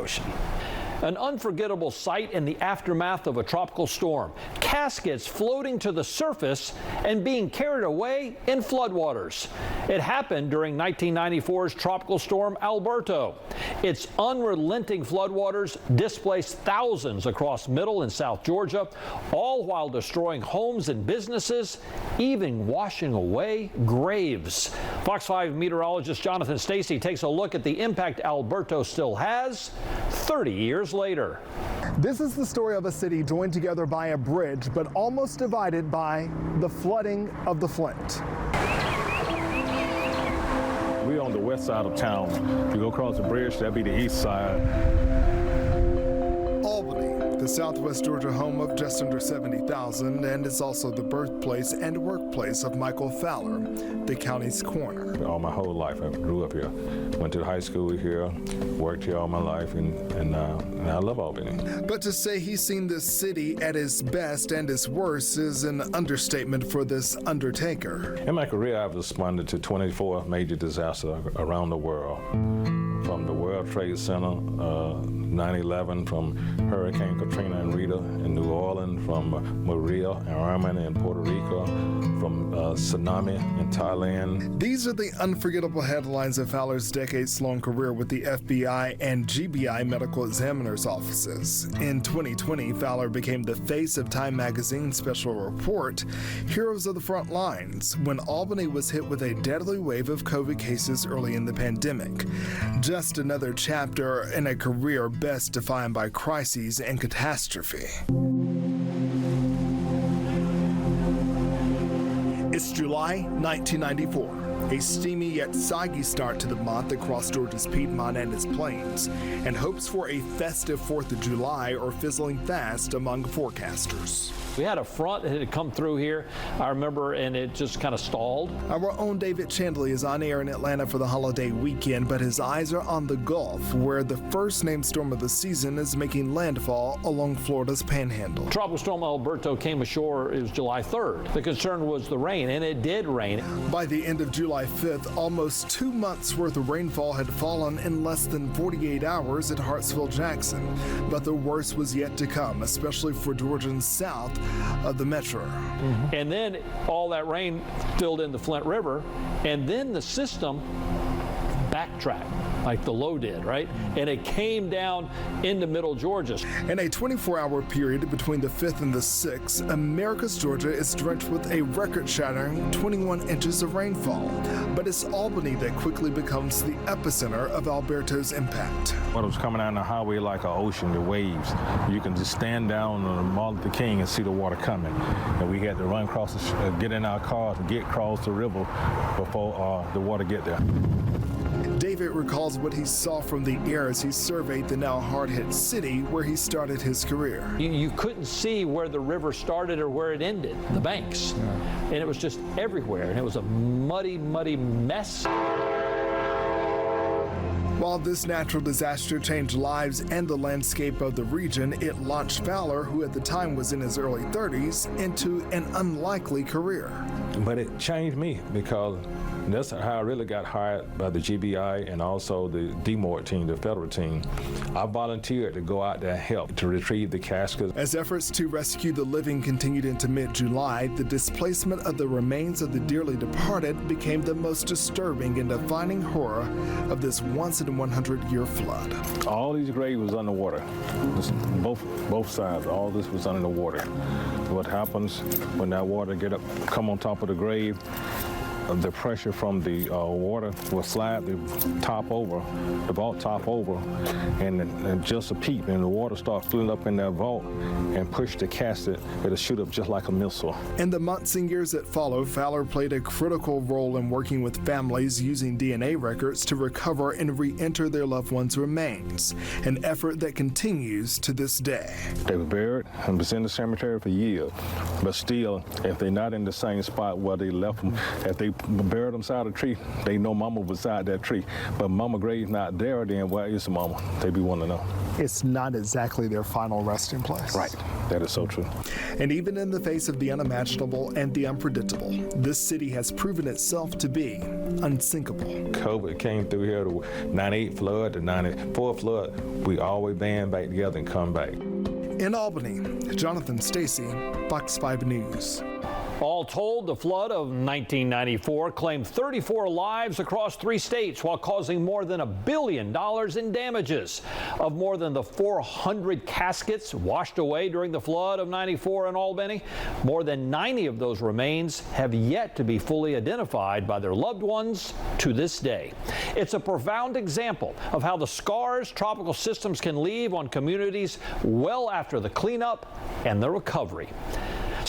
Ocean. An unforgettable sight in the aftermath of a tropical storm. Caskets floating to the surface and being carried away in floodwaters. It happened during 1994's Tropical Storm Alberto. Its unrelenting floodwaters displaced thousands across Middle and South Georgia, all while destroying homes and businesses, even washing away graves. Fox 5 meteorologist Jonathan Stacey takes a look at the impact Alberto still has 30 years later. This is the story of a city joined together by a bridge, but almost divided by the flooding of the Flint. We're on the west side of town. You go across the bridge, that'd be the east side. Albany, the southwest Georgia home of just under 70,000, and is also the birthplace and workplace of Michael Fowler, the county's coroner. All my whole life, I grew up here. Went to high school here, worked here all my life, and I love Albany. But to say he's seen this city at its best and its worst is an understatement for this undertaker. In my career, I've responded to 24 major disasters around the world. From the World Trade Center, 9/11, from Hurricane Katrina and Rita in New Orleans, from Maria and Irma in Puerto Rico, from tsunami in Thailand. These are the unforgettable headlines of Fowler's decades-long career with the FBI and GBI medical examiner's offices. In 2020, Fowler became the face of Time Magazine's special report, Heroes of the Front Lines, when Albany was hit with a deadly wave of COVID cases early in the pandemic. Just another chapter in a career best defined by crises and catastrophe. It's July 1994. A steamy yet soggy start to the month across Georgia's Piedmont and its plains, and hopes for a festive 4th of July are fizzling fast among forecasters. We had a front that had come through here, I remember, and it just kind of stalled. Our own David Chandley is on air in Atlanta for the holiday weekend, but his eyes are on the Gulf, where the first named storm of the season is making landfall along Florida's panhandle. Tropical Storm Alberto came ashore, it was July 3rd. The concern was the rain, and it did rain. By the end of July 5th, almost 2 months worth of rainfall had fallen in less than 48 hours at Hartsville-Jackson. But the worst was yet to come, especially for Georgians south of the metro. And then all that rain filled in the Flint River, and then the system backtracked like the low did, right? And it came down into middle Georgia. In a 24-hour period between the 5th and the 6th, America's Georgia is drenched with a record-shattering 21 inches of rainfall. But it's Albany that quickly becomes the epicenter of Alberto's impact. When it was coming down the highway like an ocean, the waves, you can just stand down on Martin Luther King and see the water coming. And we had to run across, get in our cars and get across the river before the water get there. David recalls what he saw from the air as he surveyed the now hard-hit city where he started his career. You couldn't see where the river started or where it ended, the banks. And it was just everywhere, and it was a muddy, muddy mess. While this natural disaster changed lives and the landscape of the region, it launched Fowler, who at the time was in his early 30s, into an unlikely career. But it changed me because that's how I really got hired by the GBI and also the DMOR team, the federal team. I volunteered to go out there and help to retrieve the caskets. As efforts to rescue the living continued into mid-July, the displacement of the remains of the dearly departed became the most disturbing and defining horror of this once-in-a-100-year flood. All these graves was underwater. Both sides, all this was under the water. What happens when that water come on top of the grave, the pressure from the water will slide the vault top over, and just a peep, and the water starts filling up in that vault and push the casket. It'll shoot up just like a missile. In the months and years that followed, Fowler played a critical role in working with families using DNA records to recover and re-enter their loved ones' remains, an effort that continues to this day. They were buried and was in the cemetery for years, but still, if they're not in the same spot where they left them, if they buried them beside a tree, they know Mama was beside that tree. But Mama grave's not there, then where is Mama? They be wanting to know. it's not exactly their final resting place. Right. That is so true. And even in the face of the unimaginable and the unpredictable, this city has proven itself to be unsinkable. COVID came through here, the 98 flood, the 94 flood. We always band back together and come back. In Albany, Jonathan Stacey, Fox 5 News. All told, the flood of 1994 claimed 34 lives across 3 states while causing more than $1 billion in damages. Of more than the 400 caskets washed away during the flood of 94 in Albany, more than 90 of those remains have yet to be fully identified by their loved ones to this day. It's a profound example of how the scars tropical systems can leave on communities well after the cleanup and the recovery.